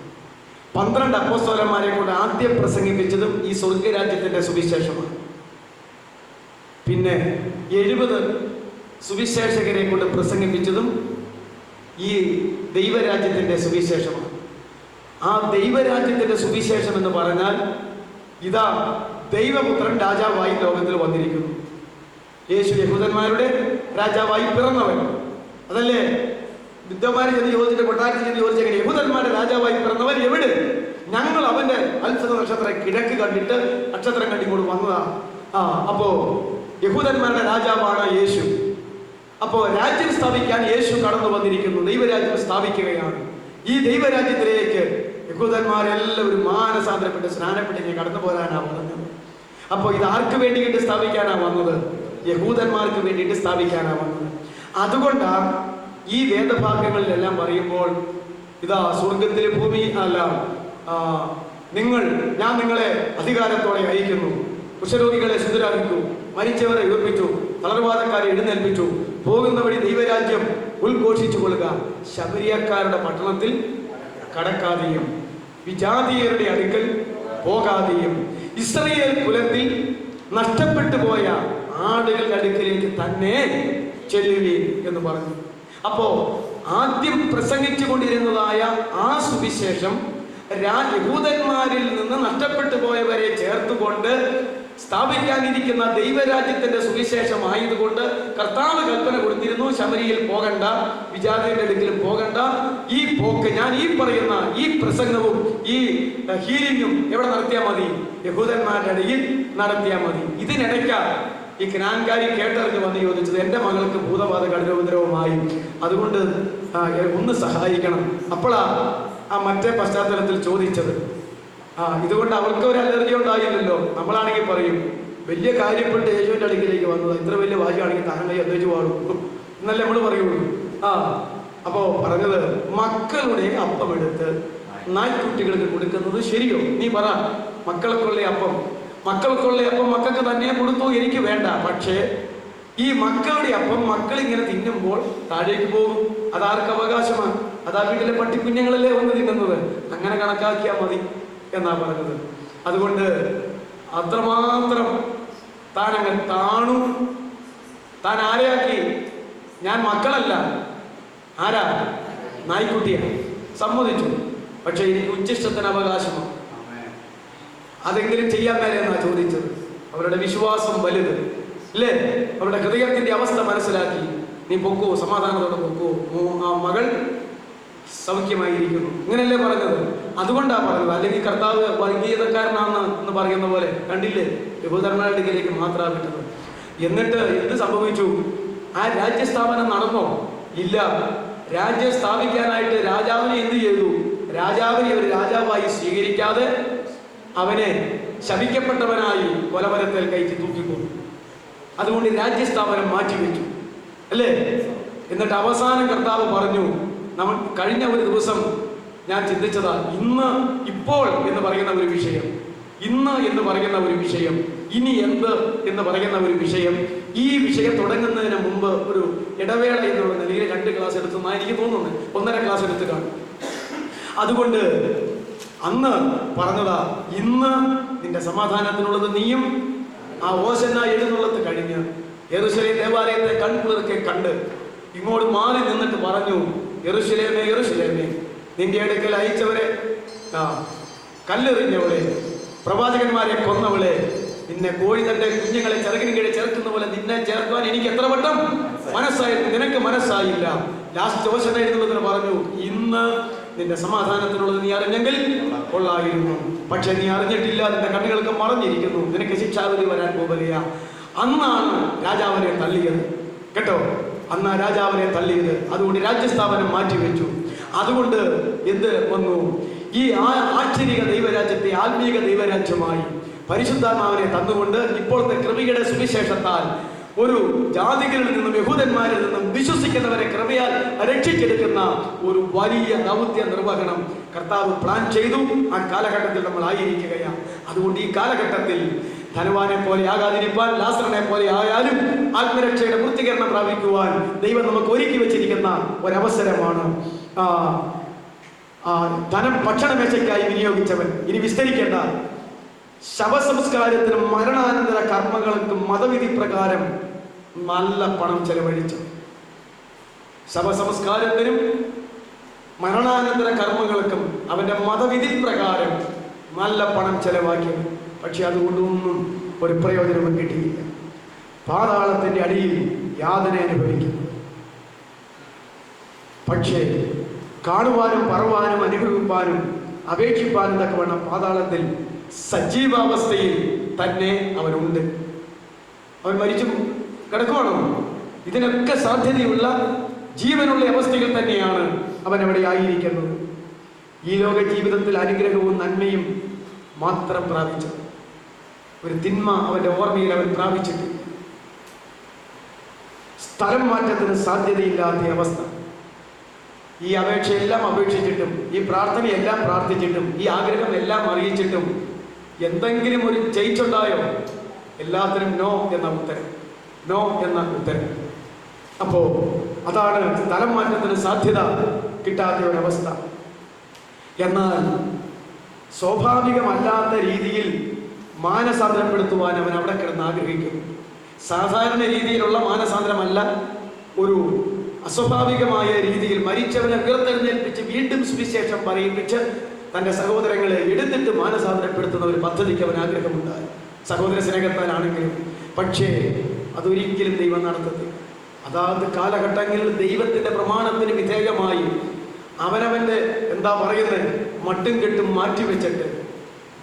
12 അപ്പോസ്തലന്മാരെ കൊണ്ട് ആദ്യം പ്രസംഗിപ്പിച്ചതും ഈ സ്വർഗരാജ്യത്തിന്റെ സുവിശേഷമാണ്. പിന്നെ 70 സുവിശേഷകരെ കൊണ്ട് പ്രസംഗിപ്പിച്ചതും ഈ ദൈവരാജ്യത്തിന്റെ സുവിശേഷമാണ്. ആ ദൈവരാജ്യത്തിന്റെ സുവിശേഷം എന്ന് പറഞ്ഞാൽ ഇതാ ദൈവപുത്രൻ രാജാവായി ലോകത്തിൽ വന്നിരിക്കുന്നു. യേശു യഹൂദന്മാരുടെ രാജാവായി പിറന്നവൻ, അതല്ലേ? വിദ്വാന്മാരെ ചെന്ന് ചോദിച്ചിട്ട്, കൊട്ടാരത്തിൽ ചെന്ന് ചോദിച്ചെങ്ങനെ യഹൂദന്മാരുടെ രാജാവായി പിറന്നവൻ എവിടെ? ഞങ്ങൾ അവന്റെ അത്ഭുത നക്ഷത്രം കിഴക്ക് കണ്ടിട്ട് നക്ഷത്രം കണ്ടിക്കൊണ്ട് വന്നതാ. അപ്പോ യഹൂദന്മാരുടെ രാജാവാണ് യേശു. അപ്പോ രാജ്യം സ്ഥാപിക്കാൻ യേശു കടന്നു വന്നിരിക്കുന്നു, ദൈവരാജ്യം സ്ഥാപിക്കുകയാണ്. ഈ ദൈവരാജ്യത്തിലേക്ക് യഹൂദന്മാരെല്ലാവരും മാനസാന്തരപ്പെട്ട് സ്നാനപ്പെട്ട് ഇങ്ങനെ കടന്നു പോരാനാ വന്നത്. അപ്പോൾ ഇത് ആർക്ക് വേണ്ടിയിട്ട് സ്ഥാപിക്കാനാ വന്നത്? യഹൂദന്മാർക്ക് വേണ്ടിയിട്ട് സ്ഥാപിക്കാനാ വന്നത്. അതുകൊണ്ടാണ് ഈ വേദഭാഗങ്ങളിലെല്ലാം പറയുമ്പോൾ ഇതാ സ്വർഗത്തിലെ ഭൂമി അല്ല, ഞാൻ നിങ്ങളെ അധികാരത്തോടെ അയക്കുന്നു, കുഷ്ഠരോഗികളെ ശുദ്ധരാക്കിച്ചു, മരിച്ചവരെ ഉയർപ്പിച്ചു, തളർവാദക്കാരെ എഴുന്നേൽപ്പിച്ചു, പോകുന്ന വഴി ദൈവരാജ്യം ഉദ്ഘോഷിച്ചു കൊള്ളുക, ശമരിയക്കാരുടെ പട്ടണത്തിൽ കടക്കാതെയും വിജാതീയരുടെ അടുക്കൽ പോകാതെയും ഇസ്രായേൽ കുലത്തിൽ നഷ്ടപ്പെട്ടു പോയ ആടുകളുടെ അടുക്കലേക്ക് തന്നെ ചെല്ലുവീൻ എന്ന് പറഞ്ഞു. അപ്പോ ആദ്യം പ്രസംഗിച്ചു കൊണ്ടിരുന്നതായ ആ സുവിശേഷം യഹൂദന്മാരിൽ നിന്ന് നഷ്ടപ്പെട്ടു പോയവരെ ചേർത്തുകൊണ്ട് സ്ഥാപിക്കാനിരിക്കുന്ന ദൈവരാജ്യത്തിന്റെ സുവിശേഷമായതുകൊണ്ട് കർത്താവ് കൽപ്പന കൊടുത്തിരുന്നു, ശമരിയിൽ പോകണ്ട, വിജാതിയുടെ അടുക്കലും പോകണ്ട. ഈ പോക്ക്, ഞാൻ ഈ പറയുന്ന ഈ പ്രസംഗവും ഈ ഹീലിംഗും എവിടെ നടത്തിയാൽ മതി? യഹൂദന്മാരുടെ ഇടയിൽ നടത്തിയാൽ മതി. ഇതിനിടയ്ക്ക് ഈ ക്നാൻകാരി കേട്ടറിഞ്ഞ് വന്ന് ചോദിച്ചത്, എൻ്റെ മകൾക്ക് ഭൂതബാധ കഠിനോപദ്രവമായി, അതുകൊണ്ട് ഒന്ന് സഹായിക്കണം. അപ്പോഴാ ആ മറ്റേ പശ്ചാത്തലത്തിൽ ചോദിച്ചത്. ഇതുകൊണ്ട് അവൾക്ക് ഒരു അലർജി ഉണ്ടായില്ലല്ലോ. നമ്മളാണെങ്കിൽ പറയും, വലിയ കാര്യപ്പെട്ട് യേശുവിൻ്റെ അടുക്കിലേക്ക് വന്നത്, ഇത്ര വലിയ ഭാഗ്യമാണെങ്കിൽ താങ്കളെ അദ്വൈച്ച് പാടും എന്നല്ലേ നമ്മൾ പറയുള്ളൂ. അപ്പോ പറഞ്ഞത്, മക്കളുടെ അപ്പം എടുത്ത് നായ്ക്കുട്ടികൾക്ക് കൊടുക്കുന്നത് ശരിയോ? നീ പറ. മക്കൾക്കുള്ള അപ്പം മക്കൾക്ക് തന്നെ കൊടുത്തു, എനിക്ക് വേണ്ട. പക്ഷേ ഈ മക്കളുടെ അപ്പം മക്കൾ ഇങ്ങനെ തിന്നുമ്പോൾ താഴേക്ക് പോകും. അതാർക്ക് അവകാശമാണ്? അതാ വീട്ടിലെ പട്ടിക്കുഞ്ഞുങ്ങളല്ലേ വന്ന് തിന്നുന്നത്. അങ്ങനെ കണക്കാക്കിയാൽ മതി എന്നാ പറഞ്ഞത്. അതുകൊണ്ട് അത്രമാത്രം താനങ്ങ് താണു. താൻ ആരെയാക്കി? ഞാൻ മക്കളല്ല, ആരാ? നായ്ക്കുട്ടിയാണ്. സമ്മതിച്ചു. പക്ഷെ എനിക്ക് ഉച്ചിഷ്ടത്തിന് അവകാശമാണ്. അതെങ്കിലും ചെയ്യാൻ മേലെ എന്നാ ചോദിച്ചത്. അവരുടെ വിശ്വാസം വലുത് അല്ലേ? അവരുടെ ഹൃദയത്തിന്റെ അവസ്ഥ മനസ്സിലാക്കി, നീ പൊക്കോ, സമാധാനത്തോടെ പൊക്കോ, ആ മകൾ സൗഖ്യമായിരിക്കുന്നു, ഇങ്ങനെയല്ലേ പറഞ്ഞത്. അതുകൊണ്ടാ പറഞ്ഞത്. അല്ലെങ്കിൽ കർത്താവ് വർഗീയതക്കാരനാണെന്ന് പറയുന്ന പോലെ കണ്ടില്ലേ, യഹൂദന്മാരുടെ അടുക്കിലേക്ക് മാത്രമാണ് വിട്ടത്. എന്നിട്ട് എന്ത് സംഭവിച്ചു? ആ രാജ്യസ്ഥാപനം നടന്നോ? ഇല്ല. രാജ്യം സ്ഥാപിക്കാനായിട്ട് രാജാവിനെ എന്ത് ചെയ്തു? രാജാവിനെ ഒരു രാജാവായി സ്വീകരിക്കാതെ അവനെ ശപിക്കപ്പെട്ടവനായി കൊലമരത്തിൽ കയറ്റി തൂക്കിക്കൊണ്ടു. അതുകൊണ്ട് രാജ്യസ്ഥാപനം മാറ്റിവെച്ചു അല്ലേ? എന്നിട്ട് അവസാനം കർത്താവ് പറഞ്ഞു, നമ്മൾ കഴിഞ്ഞ ഒരു ദിവസം ഞാൻ ചിന്തിച്ചതാ, ഇപ്പോൾ എന്ന് പറയുന്ന ഒരു വിഷയം, ഇന്ന് എന്ന് പറയുന്ന ഒരു വിഷയം, ഇനി എന്ത് എന്ന് പറയുന്ന ഒരു വിഷയം, ഈ വിഷയം തുടങ്ങുന്നതിന് മുമ്പ് ഒരു ഇടവേള എന്നുള്ള നിലയിൽ 2 ക്ലാസ് എടുത്തെന്നാണ് എനിക്ക് തോന്നുന്നത്. 1.5 ക്ലാസ് എടുത്ത് കാണും. അതുകൊണ്ട് അന്ന് പറഞ്ഞതാ, ഇന്ന് നിന്റെ സമാധാനത്തിനുള്ളത് നീയും ആ ഓശന്ന എഴുന്നള്ളത്ത് കഴിഞ്ഞ് യെരൂശലേം ദേവാലയത്തെ കൺകുളിർക്കെ കണ്ട് ഇങ്ങോട്ട് മാറി നിന്നിട്ട് പറഞ്ഞു, യെരൂശലേമേ യെരൂശലേമേ, നിന്റെ അടുക്കൽ അയച്ചവരെ, കല്ലെറിഞ്ഞവളെ, പ്രവാചകന്മാരെ കൊന്നവളെ, നിന്നെ കോഴി തന്റെ കുഞ്ഞുങ്ങളെ ചിറകിന് കീഴെ ചേർക്കുന്ന പോലെ നിന്നെ ചേർക്കാൻ എനിക്ക് എത്ര വട്ടം മനസ്സായിരുന്നു, നിനക്ക് മനസ്സായില്ല. ലാസ്റ്റ് ഓശന്ന എഴുന്നള്ളത്തിന് പറഞ്ഞു, ഇന്ന് നിന്റെ സമാധാനത്തിനുള്ളത് നീ അറിഞ്ഞെങ്കിൽ കൊള്ളായിരുന്നു, പക്ഷെ നീ അറിഞ്ഞിട്ടില്ല, നിന്റെ കണ്ണുകൾക്ക് മറഞ്ഞിരിക്കുന്നു, നിനക്ക് ശിക്ഷാവിധി വരാൻ പോവുകയാ. അന്നാണ് രാജാവിനെ തള്ളിയത് കേട്ടോ, അന്നാ രാജാവിനെ തള്ളിയത്. അതുകൊണ്ട് രാജ്യസ്ഥാപനം മാറ്റിവെച്ചു. അതുകൊണ്ട് എന്ത് വന്നു? ഈ ആക്ഷരിക ദൈവരാജ്യത്തെ ആത്മീക ദൈവരാജ്യമായി പരിശുദ്ധാത്മാവിനെ തന്നുകൊണ്ട് ഇപ്പോഴത്തെ കൃപയുടെ സുവിശേഷത്താൽ ഒരു ജാതികളിൽ നിന്നും യഹൂദന്മാരിൽ നിന്നും വിശ്വസിക്കുന്നവരെ കൃപയാൽ രക്ഷിച്ചെടുക്കുന്ന ഒരു വലിയ ദൗത്യ നിർവഹണം കർത്താവ് പ്ലാൻ ചെയ്തു. ആ കാലഘട്ടത്തിൽ നമ്മൾ ആയിരിക്കുകയാണ്. അതുകൊണ്ട് ഈ കാലഘട്ടത്തിൽ ധനവാനെ പോലെ ആകാതിരിപ്പാൻ, ലാസറിനെ പോലെ ആയാലും ആത്മരക്ഷയുടെ പൂർത്തീകരണം പ്രാപിക്കുവാൻ ദൈവം നമുക്ക് ഒരുക്കി വെച്ചിരിക്കുന്ന ഒരവസരമാണ്. ധനം ഭക്ഷണമേശയ്ക്കായി വിനിയോഗിച്ചവൻ ഇനി വിസ്തരിക്കേണ്ട. ശവസംസ്കാരത്തിനും മരണാനന്തര കർമ്മങ്ങൾക്കും മതവിധി പ്രകാരം നല്ല പണം ചെലവഴിച്ചു. ശവസംസ്കാരത്തിനും മരണാനന്തര കർമ്മങ്ങൾക്കും അവന്റെ മതവിധി പ്രകാരം നല്ല പണം ചെലവാക്കി. പക്ഷെ അതുകൊണ്ടൊന്നും ഒരു പ്രയോജനവും കിട്ടിയില്ല. പാതാളത്തിന്റെ അടിയിൽ യാതന അനുഭവിക്കുന്നു. പക്ഷേ കാണുവാനും പറവാനും അനുഭവിപ്പാനും അപേക്ഷിപ്പാനും തക്കവണ്ണം പാതാളത്തിൽ സജീവാവസ്ഥയിൽ തന്നെ അവനുണ്ട്. അവൻ മരിച്ചു കിടക്കുവാണോ? ഇതിനൊക്കെ സാധ്യതയുള്ള ജീവനുള്ള അവസ്ഥയിൽ തന്നെയാണ് അവൻ അവിടെ ആയിരിക്കുന്നത്. ഈ ലോക ജീവിതത്തിൽ അനുഗ്രഹവും നന്മയും മാത്രം പ്രാപിച്ചത്. ഒരു തിന്മ അവന്റെ ഓർമ്മയിൽ അവൻ പ്രാപിച്ചിട്ടില്ല. സ്ഥലം മാറ്റത്തിന് സാധ്യതയില്ലാത്ത അവസ്ഥ. ഈ അപേക്ഷയെല്ലാം അപേക്ഷിച്ചിട്ടും, ഈ പ്രാർത്ഥനയെല്ലാം പ്രാർത്ഥിച്ചിട്ടും, ഈ ആഗ്രഹം എല്ലാം അറിയിച്ചിട്ടും എന്തെങ്കിലും ഒരു ജയിച്ചുണ്ടായോ? എല്ലാത്തിനും നോ എന്ന ഉത്തരം, നോ എന്ന ഉത്തരം. അപ്പോ അതാണ് സ്ഥലം മാറ്റത്തിന് സാധ്യത കിട്ടാത്ത ഒരവസ്ഥ. എന്നാൽ സ്വാഭാവികമല്ലാത്ത രീതിയിൽ മാനസാന്തരപ്പെടുത്തുവാൻ അവൻ അവിടെ കിടന്ന് ആഗ്രഹിക്കുന്നു. സാധാരണ രീതിയിലുള്ള മാനസാന്തരമല്ല, ഒരു അസ്വാഭാവികമായ രീതിയിൽ മരിച്ചവനെ ഉയർത്തെഴുന്നേൽപ്പിച്ച് വീണ്ടും സുവിശേഷം പറയിപ്പിച്ച് തൻ്റെ സഹോദരങ്ങളെ എടുത്തിട്ട് മാനസാന്തരപ്പെടുത്തുന്ന ഒരു പദ്ധതിക്ക് അവൻ ആഗ്രഹമുണ്ടായി. സഹോദര സ്നേഹത്താലാണെങ്കിലും. പക്ഷേ അതൊരിക്കലും ദൈവം നടത്തത്തില്ല. അതാത് കാലഘട്ടങ്ങളിൽ ദൈവത്തിൻ്റെ പ്രമാണത്തിന് വിധേയമായി അവനവൻ്റെ എന്താ പറയുന്നത് മട്ടും കെട്ടും മാറ്റിവെച്ചിട്ട്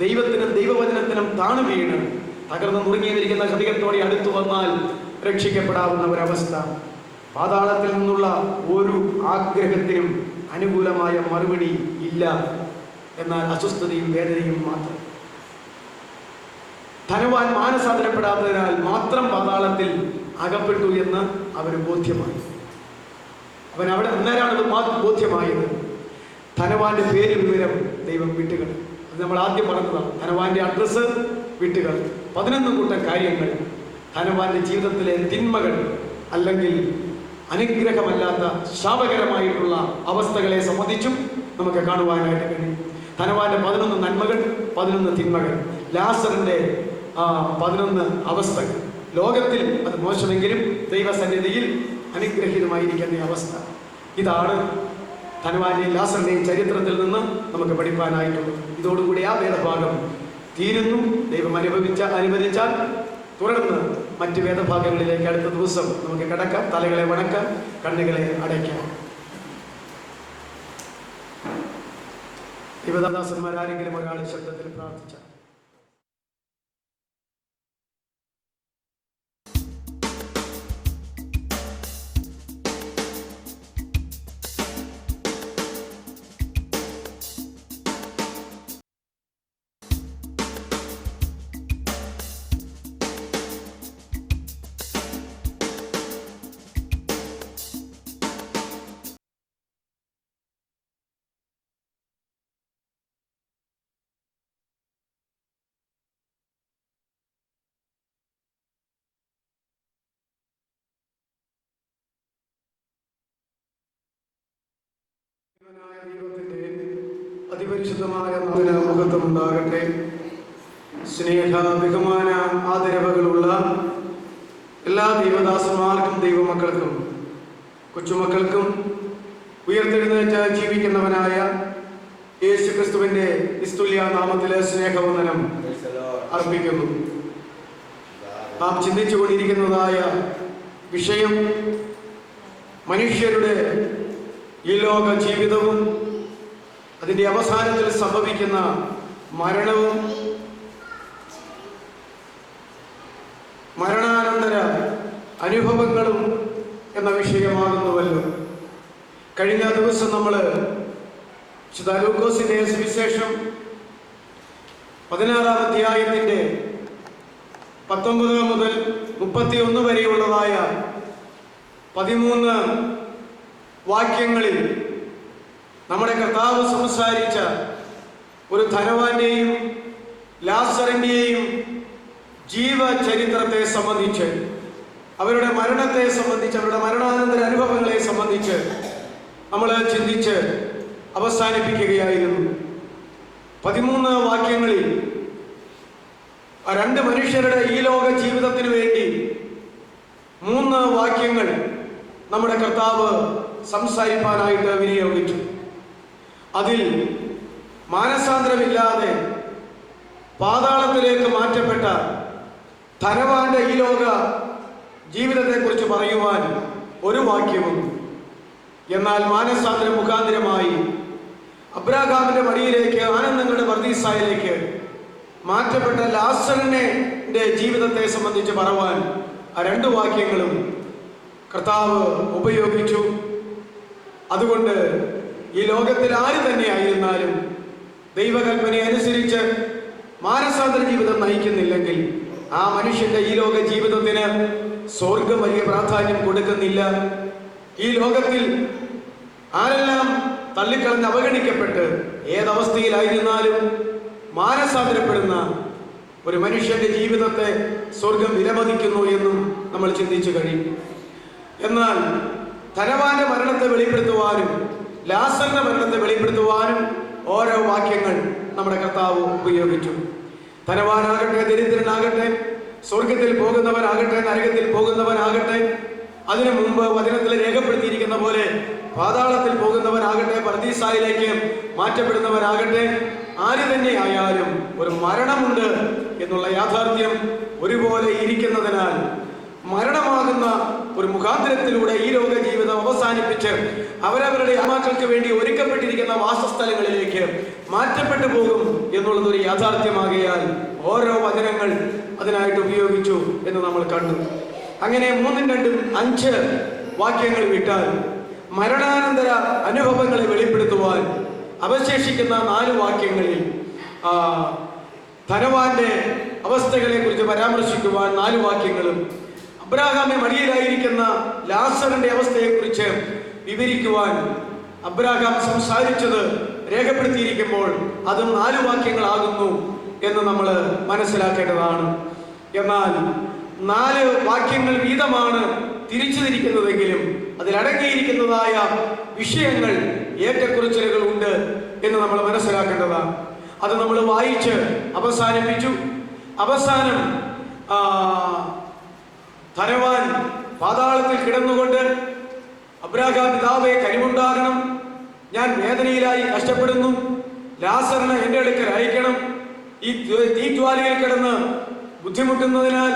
ദൈവത്തിനും ദൈവവചനത്തിനും താണു വീണ് തകർന്ന് നുറുങ്ങിയിരിക്കുന്ന ഹൃദയത്തോടെ അടുത്തു വന്നാൽ രക്ഷിക്കപ്പെടാവുന്ന ഒരവസ്ഥ. പാതാളത്തിൽ നിന്നുള്ള ഒരു ആഗ്രഹത്തിനും അനുകൂലമായ മറുപടി ഇല്ല, എന്നാൽ അസ്വസ്ഥതയും വേദനയും മാത്രം. ധനവാൻ മാനസാന്തരപ്പെടാത്തതിനാൽ മാത്രം പാതാളത്തിൽ അകപ്പെട്ടു എന്ന് അവന് ബോധ്യമായി. അവൻ അവിടെ അന്നേരമാണ് ബോധ്യമായത്. ധനവാന്റെ പേര് വിവരം ദൈവം വിട്ടുകളി. അത് നമ്മൾ ആദ്യം പറഞ്ഞതാണ്. ധനവാന്റെ അഡ്രസ്സ് വിട്ടുകളി. 11 കൂട്ടം കാര്യങ്ങൾ ധനവാന്റെ ജീവിതത്തിലെ തിന്മകൾ അല്ലെങ്കിൽ അനുഗ്രഹമല്ലാത്ത ശാപകരമായിട്ടുള്ള അവസ്ഥകളെ സംബന്ധിച്ചും നമുക്ക് കാണുവാനായിട്ട് കഴിയും. ധനവാന്റെ 11 നന്മകൾ, 11 തിന്മകൾ. ലാസറിന്റെ 11 അവസ്ഥകൾ. ലോകത്തിൽ അത് മോശമെങ്കിലും ദൈവസന്നിധിയിൽ അനുഗ്രഹീതമായിരിക്കുന്ന അവസ്ഥ. ഇതാണ് ധനവാന്റെയും ലാസറിന്റെയും ചരിത്രത്തിൽ നിന്ന് നമുക്ക് പഠിപ്പാനായിട്ടുള്ളത്. ഇതോടുകൂടി ആ വേദഭാഗം തീരുന്നു. ദൈവം അനുവദിച്ചാൽ തുടർന്ന് മറ്റ് വേദഭാഗങ്ങളിലേക്ക് അടുത്ത ദിവസം നമുക്ക് കിടക്കാം. തലകളെ വണക്കാം, കണ്ണുകളെ അടയ്ക്കാം. ദൈവദാസന്മാരാരെങ്കിലും ഒരാൾ ശബ്ദത്തിൽ പ്രാർത്ഥിച്ച ദൈവത്തിന്റെ അതിപരിശുദ്ധമായ മഹത്വം ഉണ്ടാകട്ടെ. സ്നേഹ ബഹുമാന ആദരവുകളുള്ള എല്ലാ ദൈവദാസന്മാർക്കും ദൈവമക്കൾക്കും കൊച്ചുമക്കൾക്കും ഉയർത്തെഴുന്നേറ്റ് ജീവിക്കുന്നവനായ യേശു ക്രിസ്തുവിന്റെ നിസ്തുല്യ നാമത്തിലെ സ്നേഹവന്ദനം അർപ്പിക്കുന്നു. നാം ചിന്തിച്ചുകൊണ്ടിരിക്കുന്നതായ വിഷയം മനുഷ്യരുടെ ഈ ലോക ജീവിതവും അതിൻ്റെ അവസാനത്തിൽ സംഭവിക്കുന്ന മരണവും മരണാനന്തര അനുഭവങ്ങളും എന്ന വിഷയമാകുന്നുവല്ലോ. കഴിഞ്ഞ ദിവസം നമ്മൾ വിശുദ്ധ ലൂക്കോസിന്റെ സുവിശേഷം 16-ാം അധ്യായത്തിന്റെ 19 മുതൽ 31 വരെയുള്ളതായ 13 വാക്യങ്ങളിൽ നമ്മുടെ കർത്താവ് സംസാരിച്ച ഒരു ധനവാന്റെയും ലാസറിന്റെയും ജീവചരിത്രത്തെ സംബന്ധിച്ച്, അവരുടെ മരണത്തെ സംബന്ധിച്ച്, അവരുടെ മരണാനന്തര അനുഭവങ്ങളെ സംബന്ധിച്ച് നമ്മൾ ചിന്തിച്ച് അവസാനിപ്പിക്കുകയായിരുന്നു. 13 വാക്യങ്ങളിൽ 2 മനുഷ്യരുടെ ഈ ലോക ജീവിതത്തിന് വേണ്ടി 3 വാക്യങ്ങൾ നമ്മുടെ കർത്താവ് സംസാരിപ്പാനായിട്ട് വിനിയോഗിച്ചു. അതിൽ മാനസാന്തരമില്ലാതെ പാതാളത്തിലേക്ക് മാറ്റപ്പെട്ട ധനവാന്റെ ഈ ലോക ജീവിതത്തെക്കുറിച്ച് പറയുവാൻ ഒരു വാക്യവും, എന്നാൽ മാനസാന്തരം മുഖാന്തരമായി അബ്രാഹാമിന്റെ മടിയിലേക്ക്, ആനന്ദങ്ങളുടെ പർദീസായിലേക്ക് മാറ്റപ്പെട്ട ലാസറിന്റെ ജീവിതത്തെ സംബന്ധിച്ച് പറയുവാൻ ആ 2 വാക്യങ്ങളും കർത്താവ് ഉപയോഗിച്ചു. അതുകൊണ്ട് ഈ ലോകത്തിൽ ആര് തന്നെ ആയിരുന്നാലും ദൈവകൽപ്പനയെ അനുസരിച്ച് മാനസാന്തര ജീവിതം നയിക്കുന്നില്ലെങ്കിൽ ആ മനുഷ്യന്റെ ഈ ലോക ജീവിതത്തിന് സ്വർഗം വലിയ പ്രാധാന്യം കൊടുക്കുന്നില്ല. ഈ ലോകത്തിൽ ആരെല്ലാം തള്ളിക്കളഞ്ഞ് അവഗണിക്കപ്പെട്ട് ഏതവസ്ഥയിലായിരുന്നാലും മാനസാന്തരപ്പെടുന്ന ഒരു മനുഷ്യന്റെ ജീവിതത്തെ സ്വർഗം വിലമതിക്കുന്നു എന്നും നമ്മൾ ചിന്തിച്ചു കഴിയും. എന്നാൽ ധനവാന്റെ മരണത്തെ വെളിപ്പെടുത്തുവാനും ലാസറിന്റെ മരണത്തെ വെളിപ്പെടുത്തുവാനും ഓരോ വാക്യങ്ങൾ നമ്മുടെ കർത്താവ് ഉപയോഗിച്ചു. ധനവാനാകട്ടെ, ദരിദ്രനാകട്ടെ, സ്വർഗത്തിൽ പോകുന്നവനാകട്ടെ, നരകത്തിൽ പോകുന്നവനാകട്ടെ, അതിനു മുമ്പ് വചനത്തിൽ രേഖപ്പെടുത്തിയിരിക്കുന്ന പോലെ പാതാളത്തിൽ പോകുന്നവനാകട്ടെ, പർദീസായിലേക്ക് മാറ്റപ്പെടുന്നവനാകട്ടെ, ആര് തന്നെ ആയാലും ഒരു മരണമുണ്ട് എന്നുള്ള യാഥാർത്ഥ്യം ഒരുപോലെ ഇരിക്കുന്നതിനാൽ മരണമാകുന്ന ഒരു മുഖാന്തരത്തിലൂടെ ഈ ലോക ജീവിതം അവസാനിപ്പിച്ച് അവരവരുടെ ആത്മാക്കൾക്ക് വേണ്ടി ഒരുക്കപ്പെട്ടിരിക്കുന്ന വാസസ്ഥലങ്ങളിലേക്ക് മാറ്റപ്പെട്ടു പോകും എന്നുള്ളത് ഒരു യാഥാർത്ഥ്യമാകിയാൽ ഓരോ വചനങ്ങൾ അതിനായിട്ട് ഉപയോഗിച്ചു എന്ന് നമ്മൾ കണ്ടു. അങ്ങനെ 3, 2, 5 വാക്യങ്ങൾ വിട്ടാൽ മരണാനന്തര അനുഭവങ്ങളെ വെളിപ്പെടുത്തുവാൻ അവശേഷിക്കുന്ന 4 വാക്യങ്ങളിൽ ധനവാന്റെ അവസ്ഥകളെ കുറിച്ച് പരാമർശിക്കുവാൻ 4 വാക്യങ്ങളും അബ്രാഹാമെ മടിയിലായിരിക്കുന്ന ലാസറിന്റെ അവസ്ഥയെക്കുറിച്ച് വിവരിക്കുവാൻ അബ്രാഹാം സംസാരിച്ചത് രേഖപ്പെടുത്തിയിരിക്കുമ്പോൾ അതും 4 വാക്യങ്ങളാകുന്നു എന്ന് നമ്മൾ മനസ്സിലാക്കേണ്ടതാണ്. എന്നാൽ 4 വാക്യങ്ങൾ വീതമാണ് തിരിച്ചു തിരിക്കുന്നതെങ്കിലും അതിലടങ്ങിയിരിക്കുന്നതായ വിഷയങ്ങൾ ഏറ്റക്കുറച്ചിലുകൾ ഉണ്ട് എന്ന് നമ്മൾ മനസ്സിലാക്കേണ്ടതാണ്. അത് നമ്മൾ വായിച്ച് അവസാനിപ്പിച്ചു. അവസാനം ധനവാൻ പാതാളത്തിൽ കിടന്നുകൊണ്ട് അബ്രാഹാം പിതാവേ കനിവുണ്ടാകണം, ഞാൻ വേദനയിലായി കഷ്ടപ്പെടുന്നു, ലാസറിനെ എൻ്റെ അടുക്കൽ അയക്കണം, ഈ തീജ്വാലയിൽ കിടന്ന് ബുദ്ധിമുട്ടുന്നതിനാൽ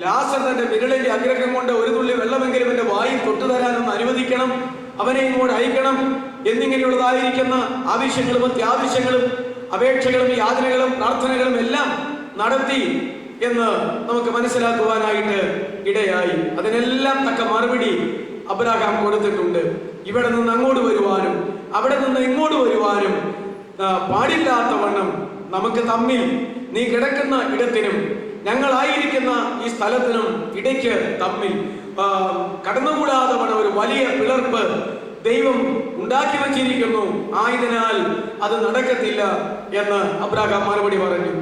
ലാസർ തന്റെ വിരലിന്റെ അഗ്രഹം കൊണ്ട് ഒരു തുള്ളി വെള്ളമെങ്കിലും എൻ്റെ വായിൽ തൊട്ടുതരാനൊന്ന് അനുവദിക്കണം, അവനെ ഇങ്ങോട്ട് അയക്കണം എന്നിങ്ങനെയുള്ളതായിരിക്കുന്ന ആവശ്യങ്ങളും അത്യാവശ്യങ്ങളും അപേക്ഷകളും യാതനകളും പ്രാർത്ഥനകളും എല്ലാം നടത്തി എന്ന് നമുക്ക് മനസ്സിലാക്കുവാനായിട്ട് ഇടയായി. അതിനെല്ലാം തക്ക മറുപടി അബ്രാഹാം കൊടുത്തിട്ടുണ്ട്. ഇവിടെ നിന്ന് അങ്ങോട്ട് വരുവാനും അവിടെ നിന്ന് ഇങ്ങോട്ട് വരുവാനും പാടില്ലാത്ത വണ്ണം നമുക്ക് തമ്മിൽ നീ കിടക്കുന്ന ഇടത്തിനും ഞങ്ങളായിരിക്കുന്ന ഈ സ്ഥലത്തിനും ഇടയ്ക്ക് തമ്മിൽ കടന്നുകൂടാതെ വണ്ണം ഒരു വലിയ പിളർപ്പ് ദൈവം ഉണ്ടാക്കി വച്ചിരിക്കുന്നു, ആയതിനാൽ അത് നടക്കത്തില്ല എന്ന് അബ്രാഹാം മറുപടി പറഞ്ഞു.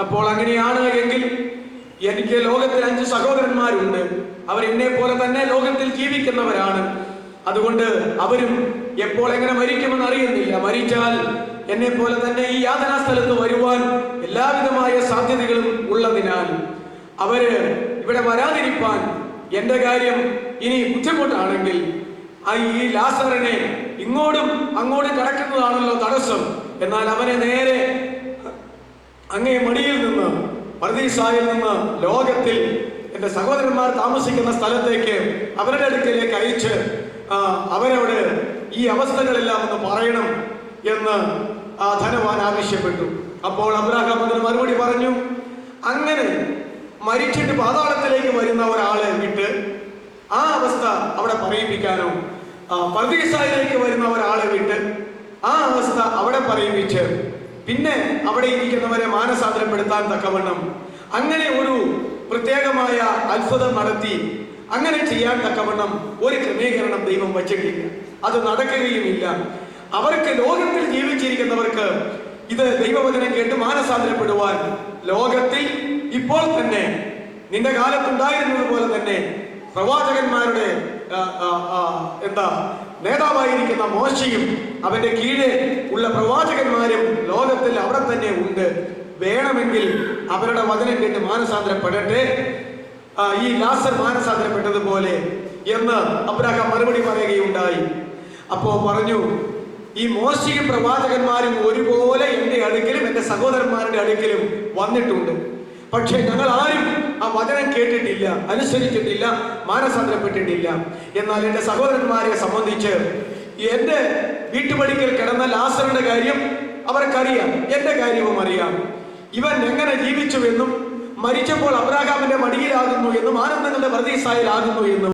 അപ്പോൾ അങ്ങനെയാണ് എങ്കിൽ എനിക്ക് ലോകത്തിൽ 5 സഹോദരന്മാരുണ്ട്, അവർ എന്നെ പോലെ തന്നെ ലോകത്തിൽ ജീവിക്കുന്നവരാണ്. അതുകൊണ്ട് അവരും എപ്പോൾ എങ്ങനെ മരിക്കുമെന്ന് അറിയുന്നില്ല. മരിച്ചാൽ എന്നെ പോലെ തന്നെ ഈ യാതനാ സ്ഥലത്ത് വരുവാൻ എല്ലാവിധമായ സാധ്യതകളും ഉള്ളതിനാൽ അവര് ഇവിടെ വരാതിരിപ്പാൻ എന്റെ കാര്യം ഇനി ബുദ്ധിമുട്ടാണെങ്കിൽ ഈ ലാസറിനെ ഇങ്ങോട്ടും അങ്ങോട്ടും കടക്കുന്നതാണല്ലോ തടസ്സം. എന്നാൽ അവനെ നേരെ അങ്ങേ മടിയിൽ നിന്ന് പർദീസായിൽ നിന്ന് ലോകത്തിൽ എൻ്റെ സഹോദരന്മാർ താമസിക്കുന്ന സ്ഥലത്തേക്ക് അവരുടെ അടുക്കലേക്ക് അയച്ച് അവരോട് ഈ അവസ്ഥകളെല്ലാം ഒന്ന് പറയണം എന്ന് ധനവാൻ ആവശ്യപ്പെട്ടു. അപ്പോൾ അബ്രാഹാം അതിന് മറുപടി പറഞ്ഞു, അങ്ങനെ മരിച്ചിട്ട് പാതാളത്തിലേക്ക് വരുന്ന ഒരാളെ വിട്ട് ആ അവസ്ഥ അവിടെ പറയിപ്പിക്കാനോ, പർദീസായിലേക്ക് വരുന്ന ഒരാളെ വിട്ട് ആ അവസ്ഥ അവിടെ പറയിപ്പിച്ച് പിന്നെ അവിടെ ഇരിക്കുന്നവരെ മാനസാന്തരപ്പെടുത്താൻ തക്കവണ്ണം അങ്ങനെ ഒരു പ്രത്യേകമായ അത്ഭുതം നടത്തി അങ്ങനെ ചെയ്യാൻ തക്കവണ്ണം ഒരു ക്രമീകരണം ദൈവം വച്ചിട്ടില്ല. അത് നടക്കുകയുമില്ല. അവർക്ക് ലോകത്തിൽ ജീവിച്ചിരിക്കുന്നവർക്ക് ഇത് ദൈവവചനം കേട്ട് മാനസാന്തരപ്പെടുവാൻ ലോകത്തിൽ ഇപ്പോൾ തന്നെ നിന്റെ കാലത്തുണ്ടായിരുന്നത് പോലെ തന്നെ പ്രവാചകന്മാരുടെ നേതാവായിരിക്കുന്ന മോശയും അവന്റെ കീഴെ ഉള്ള പ്രവാചകന്മാരും ലോകത്തിൽ അവിടെ തന്നെ ഉണ്ട്. വേണമെങ്കിൽ അവരുടെ വചനം കേട്ട് മാനസാന്തരപ്പെടട്ടെ, ഈ ലാസർ മാനസാന്തരപ്പെട്ടതുപോലെ എന്ന് അബ്രാഹാം മറുപടി പറയുകയുണ്ടായി. അപ്പോ പറഞ്ഞു, ഈ മോശയും പ്രവാചകന്മാരും ഒരുപോലെ എൻ്റെ അടുക്കലും എൻ്റെ സഹോദരന്മാരുടെ അടുക്കലും വന്നിട്ടുണ്ട്. പക്ഷെ ഞങ്ങൾ ആരും ആ വചനം കേട്ടിട്ടില്ല, അനുസരിച്ചിട്ടില്ല, മാനസാന്തരപ്പെട്ടിട്ടില്ല. എന്നാൽ എൻ്റെ സഹോദരന്മാരെ സംബന്ധിച്ച് എൻ്റെ വീട്ടുപടിക്കൽ കിടന്ന ലാസറിന്റെ കാര്യം അവർക്കറിയാം, എൻ്റെ കാര്യവും അറിയാം. ഇവൻ എങ്ങനെ ജീവിച്ചുവെന്നും മരിച്ചപ്പോൾ അബ്രാഹാമിന്റെ മടിയിലാകുന്നു എന്നും ആനന്ദങ്ങളുടെ പർദീസായിലാകുന്നു എന്നും